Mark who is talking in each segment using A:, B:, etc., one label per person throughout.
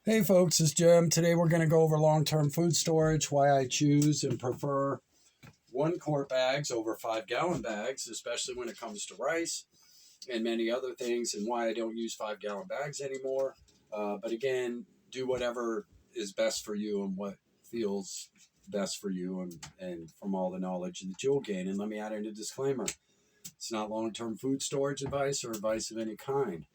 A: Hey folks, it's Jim. Today we're going to go over long-term food storage, why I choose and prefer 1 quart bags over 5 gallon bags, especially when it comes to rice and many other things, and why I don't use 5 gallon bags anymore. But again, do whatever is best for you and what feels best for you, and from all the knowledge that you'll gain. And let me add in a disclaimer. It's not long-term food storage advice or advice of any kind.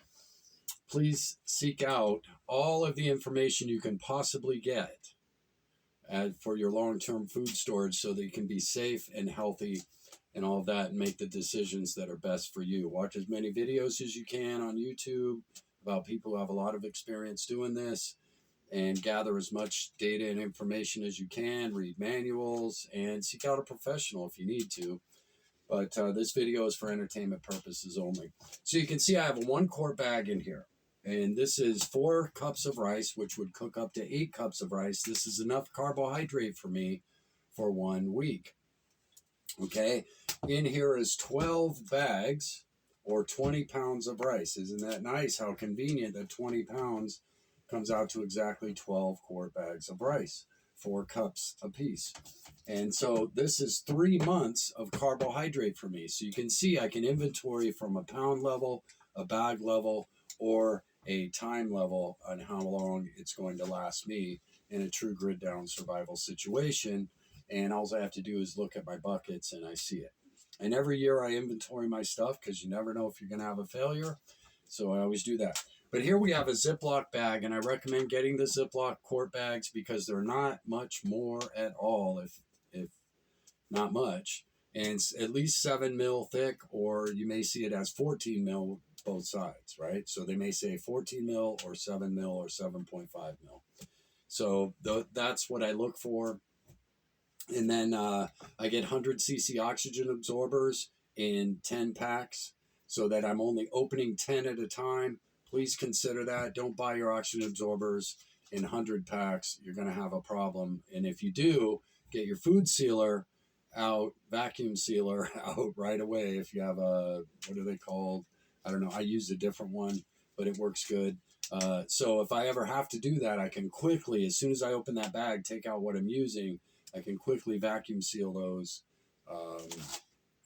A: Please seek out all of the information you can possibly get for your long-term food storage so that you can be safe and healthy and all of that, and make the decisions that are best for you. Watch as many videos as you can on YouTube about people who have a lot of experience doing this, and gather as much data and information as you can. Read manuals and seek out a professional if you need to. But this video is for entertainment purposes only. So you can see I have a 1 quart bag in here. And this is 4 cups of rice, which would cook up to 8 cups of rice. This is enough carbohydrate for me for 1 week. Okay, in here is 12 bags or 20 pounds of rice. Isn't that nice? How convenient that 20 pounds comes out to exactly 12 quart bags of rice, 4 cups apiece. And so this is 3 months of carbohydrate for me. So you can see I can inventory from a pound level, a bag level, or a time level on how long it's going to last me in a true grid down survival situation. And all I have to do is look at my buckets and I see it. And every year I inventory my stuff because you never know if you're going to have a failure. So I always do that. But here we have a Ziploc bag, and I recommend getting the Ziploc quart bags because they're not much more at all, if not much. And it's at least 7 mil thick, or you may see it as 14 mil both sides, right? So they may say 14 mil or 7 mil or 7.5 mil. So that's what I look for. And then I get 100cc oxygen absorbers in 10 packs so that I'm only opening 10 at a time. Please consider that. Don't buy your oxygen absorbers in 100 packs. You're going to have a problem. And if you do, get your food sealer out, vacuum sealer out right away. If you have a, what are they called? I don't know. I use a different one, but it works good. So if I ever have to do that, I can quickly, as soon as I open that bag, take out what I'm using. I can quickly vacuum seal those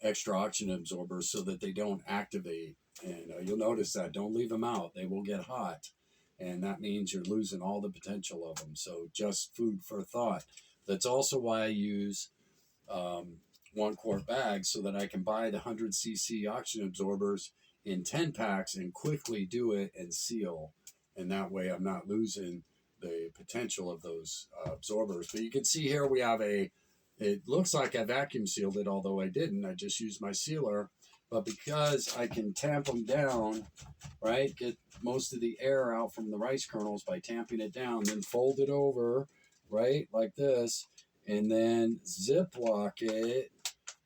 A: extra oxygen absorbers so that they don't activate. And you'll notice that. Don't leave them out. They will get hot. And that means you're losing all the potential of them. So just food for thought. That's also why I use 1 quart bags, so that I can buy the 100cc oxygen absorbers in 10 packs and quickly do it and seal. And that way I'm not losing the potential of those absorbers. But you can see here we have it looks like I vacuum sealed it, although I didn't. I just used my sealer. But because I can tamp them down, right, get most of the air out from the rice kernels by tamping it down, then fold it over, right, like this, and then Ziploc it,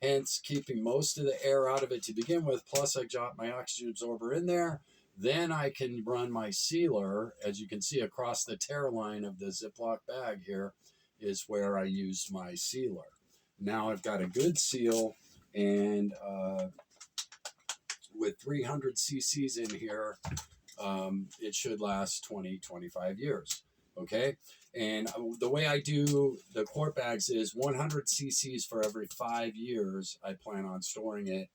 A: hence keeping most of the air out of it to begin with. Plus I drop my oxygen absorber in there. Then I can run my sealer, as you can see across the tear line of the Ziploc bag here is where I used my sealer. Now I've got a good seal, and with 300 cc's in here, it should last 20-25 years. Okay, and the way I do the quart bags is 100 cc's for every 5 years I plan on storing it.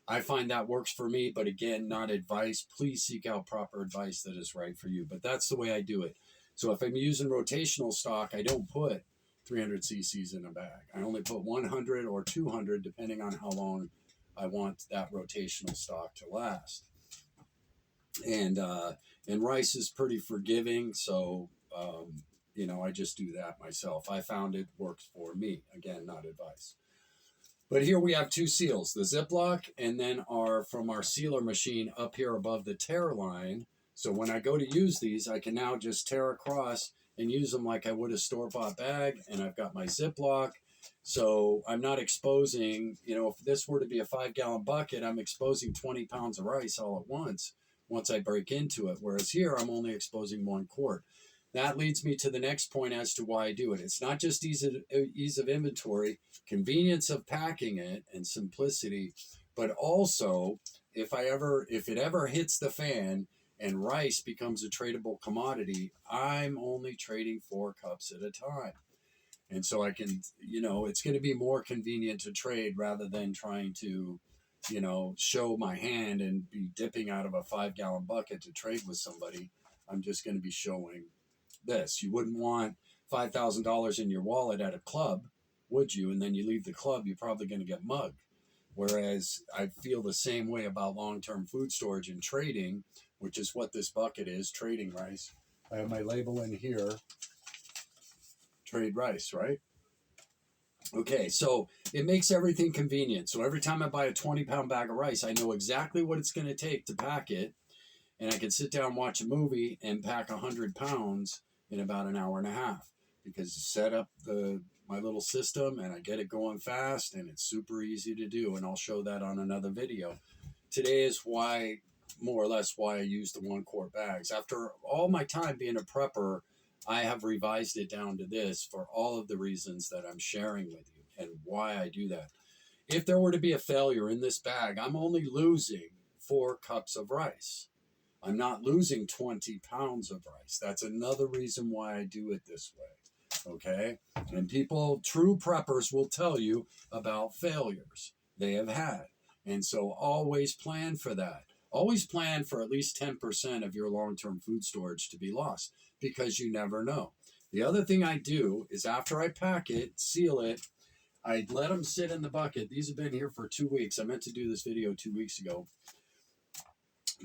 A: I find that works for me, but again, not advice. Please seek out proper advice that is right for you. But that's the way I do it. So if I'm using rotational stock, I don't put 300 cc's in a bag. I only put 100 or 200, depending on how long I want that rotational stock to last. And rice is pretty forgiving, so I just do that myself. I found it works for me. Again, not advice. But here we have 2 seals, the Ziploc, and then from our sealer machine up here above the tear line. So when I go to use these, I can now just tear across and use them like I would a store-bought bag. And I've got my Ziploc. So I'm not exposing, if this were to be a 5-gallon bucket, I'm exposing 20 pounds of rice all at once I break into it. Whereas here, I'm only exposing 1 quart. That leads me to the next point as to why I do it. It's not just ease of inventory, convenience of packing it, and simplicity, but also if it ever hits the fan and rice becomes a tradable commodity, I'm only trading 4 cups at a time. And so I can, it's going to be more convenient to trade rather than trying to, show my hand and be dipping out of a 5-gallon bucket to trade with somebody. I'm just going to be showing this. You wouldn't want $5,000 in your wallet at a club, would you? And then you leave the club, you're probably going to get mugged. Whereas I feel the same way about long-term food storage and trading, which is what this bucket is, trading rice. I have my label in here, trade rice, right? Okay, so it makes everything convenient. So every time I buy a 20-pound bag of rice, I know exactly what it's going to take to pack it. And I can sit down, watch a movie, and pack 100 pounds in about an hour and a half. Because set up my little system, and I get it going fast, and it's super easy to do. And I'll show that on another video. Today is more or less why I use the 1-quart bags. After all my time being a prepper, I have revised it down to this for all of the reasons that I'm sharing with you and why I do that. If there were to be a failure in this bag, I'm only losing 4 cups of rice. I'm not losing 20 pounds of rice. That's another reason why I do it this way. Okay? And true preppers will tell you about failures they have had. And so always plan for that. Always plan for at least 10% of your long-term food storage to be lost, because you never know. The other thing I do is after I pack it, seal it, I let them sit in the bucket. These have been here for 2 weeks. I meant to do this video 2 weeks ago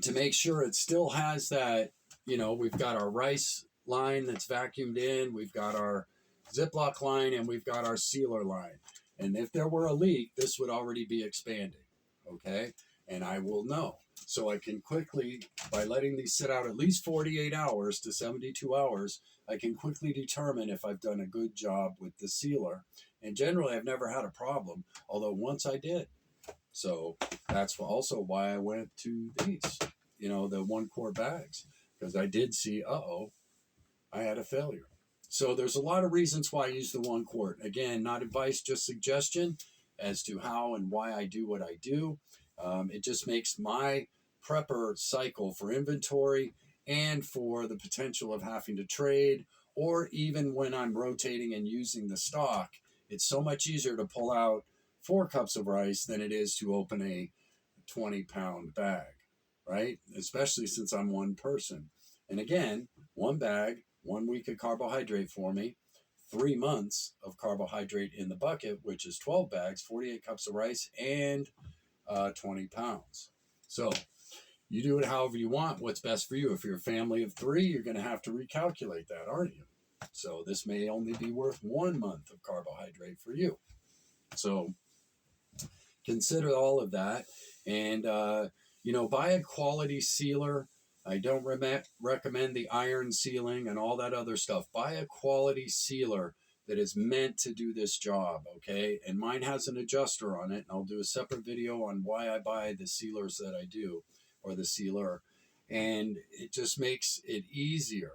A: to make sure it still has that, we've got our rice line that's vacuumed in, we've got our Ziploc line, and we've got our sealer line. And if there were a leak, this would already be expanding, okay? And I will know. So I can quickly, by letting these sit out at least 48 hours to 72 hours, I can quickly determine if I've done a good job with the sealer. And generally, I've never had a problem, although once I did. So that's also why I went to these, the 1-quart bags, because I did see, I had a failure. So there's a lot of reasons why I use the 1-quart. Again, not advice, just suggestion as to how and why I do what I do. It just makes my prepper cycle for inventory and for the potential of having to trade, or even when I'm rotating and using the stock, it's so much easier to pull out 4 cups of rice than it is to open a 20-pound bag, right? Especially since I'm one person. And again, 1 bag, 1 week of carbohydrate for me, 3 months of carbohydrate in the bucket, which is 12 bags, 48 cups of rice, and 20 pounds. So you do it however you want, what's best for you. If you're a family of 3, you're going to have to recalculate that, aren't you? So this may only be worth 1 month of carbohydrate for you. So consider all of that. And, buy a quality sealer. I don't recommend the iron sealing and all that other stuff. Buy a quality sealer that is meant to do this job, okay? And mine has an adjuster on it, and I'll do a separate video on why I buy the sealers that I do, or the sealer. And it just makes it easier,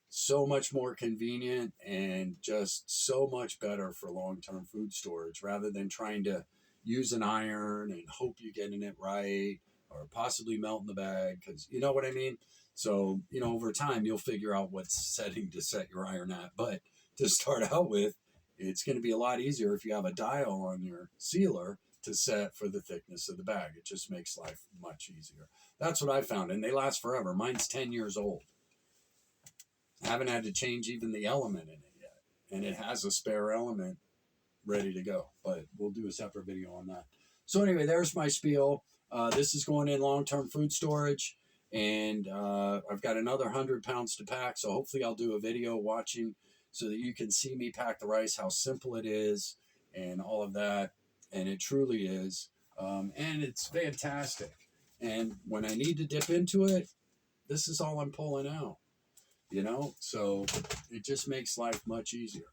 A: so much more convenient, and just so much better for long-term food storage, rather than trying to use an iron and hope you're getting it right, or possibly melt in the bag, because you know what I mean? So, over time, you'll figure out what setting to set your iron at. But to start out with, it's going to be a lot easier if you have a dial on your sealer to set for the thickness of the bag. It just makes life much easier. That's what I found, and they last forever. Mine's 10 years old. I haven't had to change even the element in it yet, and it has a spare element ready to go, but we'll do a separate video on that. So anyway, there's my spiel. This is going in long-term food storage, and I've got another 100 pounds to pack, so hopefully I'll do a video watching so that you can see me pack the rice, how simple it is, and all of that, and it truly is, and it's fantastic. And when I need to dip into it, this is all I'm pulling out, so it just makes life much easier.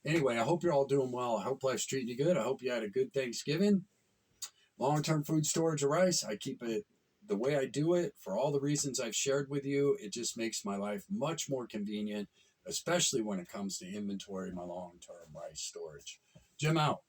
A: Anyway, I hope you're all doing well. I hope life's treating you good. I hope you had a good Thanksgiving. Long-term food storage of rice, I keep it the way I do it for all the reasons I've shared with you. It just makes my life much more convenient, especially when it comes to inventory, my long-term rice storage. Jim out.